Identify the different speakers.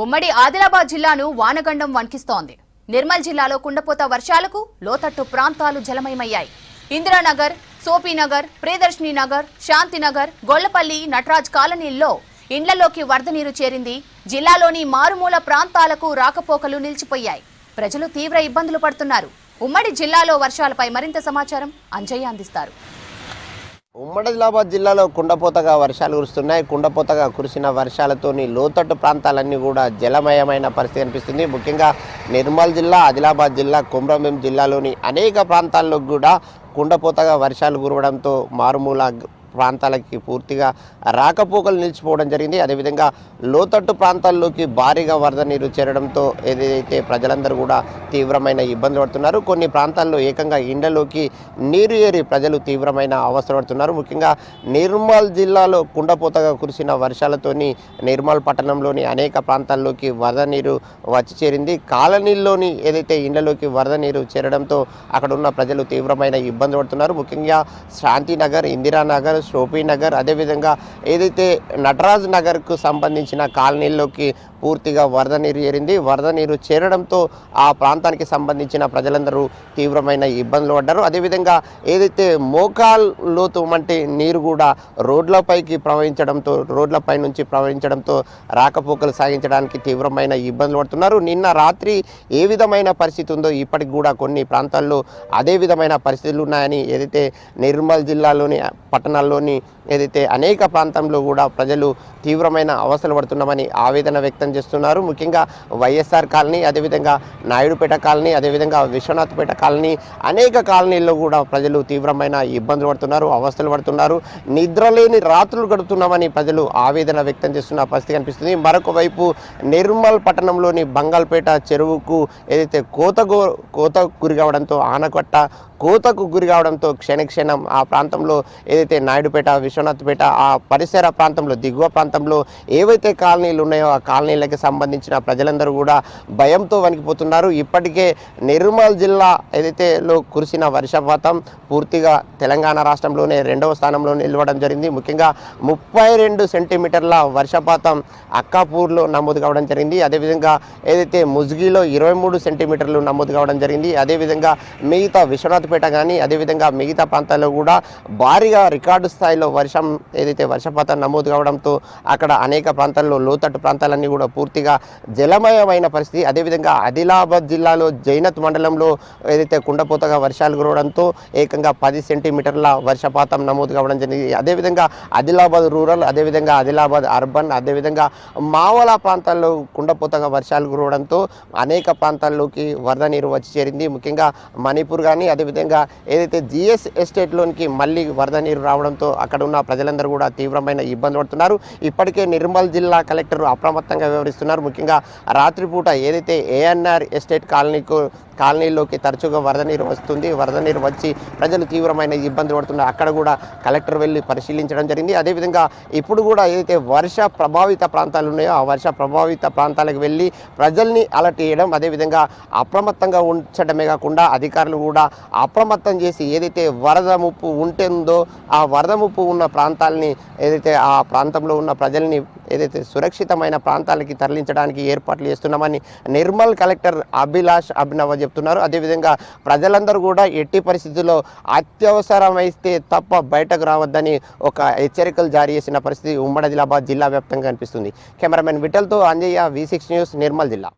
Speaker 1: ఉమ్మడి ఆదిలాబాద్ జిల్లాను వానగండం వణికిస్తోంది. నిర్మల్ జిల్లాలో కుండపోత వర్షాలకు లోతట్టు ప్రాంతాలు జలమయమయ్యాయి. ఇందిరానగర్, సోపీనగర్, ప్రియదర్శిని నగర్, శాంతినగర్, గొల్లపల్లి, నటరాజ్ కాలనీల్లో ఇండ్లలోకి వరద నీరు చేరింది. జిల్లాలోని మారుమూల ప్రాంతాలకు రాకపోకలు నిలిచిపోయాయి. ప్రజలు తీవ్ర ఇబ్బందులు పడుతున్నారు. ఉమ్మడి జిల్లాలో వర్షాలపై మరింత సమాచారం అంజయ్య అందిస్తారు.
Speaker 2: ఉమ్మడి ఆదిలాబాద్ జిల్లాలో కుండపోతగా వర్షాలు కురుస్తున్నాయి. కుండపోతగా కురిసిన వర్షాలతోని లోతట్టు ప్రాంతాలన్నీ కూడా జలమయమైన పరిస్థితి కనిపిస్తుంది. ముఖ్యంగా నిర్మల్ జిల్లా, ఆదిలాబాద్ జిల్లా, కొమరంభీం జిల్లాలోని అనేక ప్రాంతాల్లో కూడా కుండపోతగా వర్షాలు కురవడంతో మారుమూల ప్రాంతాలకి పూర్తిగా రాకపోకలు నిలిచిపోవడం జరిగింది. అదేవిధంగా లోతట్టు ప్రాంతాల్లోకి భారీగా వరద నీరు చేరడంతో ఏదైతే ప్రజలందరూ కూడా తీవ్రమైన ఇబ్బందులు పడుతున్నారు. కొన్ని ప్రాంతాల్లో ఏకంగా ఇండ్లలోకి నీరు ఏరి ప్రజలు తీవ్రమైన అవస్థలు పడుతున్నారు. ముఖ్యంగా నిర్మల్ జిల్లాలో కుండపోతగా కురిసిన వర్షాలతోని నిర్మల్ పట్టణంలోని అనేక ప్రాంతాల్లోకి వరద నీరు వచ్చి చేరింది. కాలనీల్లోని ఏదైతే ఇండ్లలోకి వరద నీరు చేరడంతో అక్కడ ఉన్న ప్రజలు తీవ్రమైన ఇబ్బందులు పడుతున్నారు. ముఖ్యంగా శాంతినగర్, ఇందిరానగర్, షోపీనగర్, అదేవిధంగా ఏదైతే నటరాజ్ నగర్కు సంబంధించిన కాలనీల్లోకి పూర్తిగా వరద నీరు చేరింది. వరద నీరు చేరడంతో ఆ ప్రాంతానికి సంబంధించిన ప్రజలందరూ తీవ్రమైన ఇబ్బందులు పడ్డారు. అదేవిధంగా ఏదైతే మోకాల్ లోతు వంటి నీరు కూడా రోడ్లపైకి ప్రవహించడంతో, రోడ్లపై నుంచి ప్రవహించడంతో రాకపోకలు సాగించడానికి తీవ్రమైన ఇబ్బందులు పడుతున్నారు. నిన్న రాత్రి ఏ విధమైన పరిస్థితి ఉందో ఇప్పటికి కూడా కొన్ని ప్రాంతాల్లో అదే విధమైన పరిస్థితులు ఉన్నాయని ఏదైతే నిర్మల్ జిల్లాలోని పట్టణాల్లోని ఏదైతే అనేక ప్రాంతంలో కూడా ప్రజలు తీవ్రమైన అవస్థలు పడుతున్నామని ఆవేదన వ్యక్తం చేస్తున్నారు. ముఖ్యంగా వైఎస్ఆర్ కాలనీ, అదేవిధంగా నాయుడుపేట కాలనీ, అదేవిధంగా విశ్వనాథ్పేట కాలనీ, అనేక కాలనీల్లో కూడా ప్రజలు తీవ్రమైన ఇబ్బందులు పడుతున్నారు, అవస్థలు పడుతున్నారు. నిద్రలేని రాత్రులు గడుపుతున్నామని ప్రజలు ఆవేదన వ్యక్తం చేస్తున్న పరిస్థితి కనిపిస్తుంది. మరొక వైపు నిర్మల్ పట్టణంలోని బంగాల్పేట చెరువుకు ఏదైతే కోత గురి కావడంతో, ఆనకట్ట కోతకు గురి కావడంతో క్షణక్షణం ఆ ప్రాంతంలో ఏదైతే నాయుడుపేట, విశ్వనాథ్పేట ఆ పరిసర ప్రాంతంలో, దిగువ ప్రాంతంలో ఏవైతే కాలనీలు ఉన్నాయో ఆ కాలనీలకి సంబంధించిన ప్రజలందరూ కూడా భయంతో వణికిపోతున్నారు. ఇప్పటికే నిర్మల్ జిల్లా ఏదైతే కురిసిన వర్షపాతం పూర్తిగా తెలంగాణ రాష్ట్రంలోనే 2వ స్థానంలో నిలవడం జరిగింది. ముఖ్యంగా 32 సెంటీమీటర్ల వర్షపాతం అక్కాపూర్లో నమోదు కావడం జరిగింది. అదేవిధంగా ఏదైతే ముజ్గిలో 23 సెంటీమీటర్లు నమోదు కావడం జరిగింది. అదేవిధంగా మిగతా విశ్వనాథ్పేట కానీ అదేవిధంగా మిగతా ప్రాంతాల్లో కూడా భారీగా రికార్డు స్థాయిలో ఏదైతే వర్షపాతం నమోదు కావడంతో అక్కడ అనేక ప్రాంతాల్లో లోతట్టు ప్రాంతాలన్నీ కూడా పూర్తిగా జలమయమైన పరిస్థితి. అదేవిధంగా ఆదిలాబాద్ జిల్లాలో జైనత్ మండలంలో ఏదైతే కుండపోతగా వర్షాలు కురవడంతో ఏకంగా 10 సెంటీమీటర్ల వర్షపాతం నమోదు కావడం జరిగింది. అదేవిధంగా ఆదిలాబాద్ రూరల్, అదేవిధంగా ఆదిలాబాద్ అర్బన్, అదేవిధంగా మావల ప్రాంతాల్లో కుండపోతగా వర్షాలు కురవడంతో అనేక ప్రాంతాల్లోకి వరద నీరు వచ్చి చేరింది. ముఖ్యంగా మణిపూర్ కానీ అదేవిధంగా ఏదైతే జిఎస్ ఎస్టేట్లోనికి మళ్ళీ వరద నీరు రావడంతో అక్కడ ఉన్న ప్రజలందరూ కూడా తీవ్రమైన ఇబ్బంది పడుతున్నారు. ఇప్పటికే నిర్మల్ జిల్లా కలెక్టర్ అప్రమత్తంగా వ్యవహరిస్తున్నారు. ముఖ్యంగా రాత్రిపూట ఏదైతే ఏఎన్ఆర్ ఎస్టేట్ కాలనీలోకి తరచుగా వరద నీరు వస్తుంది. వరద నీరు వచ్చి ప్రజలు తీవ్రమైన ఇబ్బందులు పడుతున్నారు. అక్కడ కూడా కలెక్టర్ వెళ్ళి పరిశీలించడం జరిగింది. అదేవిధంగా ఇప్పుడు కూడా ఏదైతే వర్ష ప్రభావిత ప్రాంతాలు ఉన్నాయో ఆ వర్ష ప్రభావిత ప్రాంతాలకు వెళ్ళి ప్రజల్ని అలర్ట్ చేయడం, అదేవిధంగా అప్రమత్తంగా ఉంచడమే కాకుండా అధికారులు కూడా అప్రమత్తం చేసి ఏదైతే వరద ముప్పు ఉంటుందో ఆ వరద ముప్పు ఉన్న ప్రాంతాలని ఏదైతే ఆ ప్రాంతంలో ఉన్న ప్రజల్ని ఏదైతే సురక్షితమైన ప్రాంతాలకి తరలించడానికి ఏర్పాట్లు చేస్తున్నామని నిర్మల్ కలెక్టర్ అభిలాష్ అభినవ్ చెప్తున్నారు. అదేవిధంగా ప్రజలందరూ కూడా ఎట్టి పరిస్థితుల్లో అత్యవసరమైతే తప్ప బయటకు రావద్దని ఒక హెచ్చరికలు జారీ చేసిన పరిస్థితి ఉమ్మడి ఆదిలాబాద్ జిల్లా వ్యాప్తంగా కనిపిస్తుంది. కెమెరామెన్ విఠల్తో అంజయ్య, V6 న్యూస్, నిర్మల్ జిల్లా.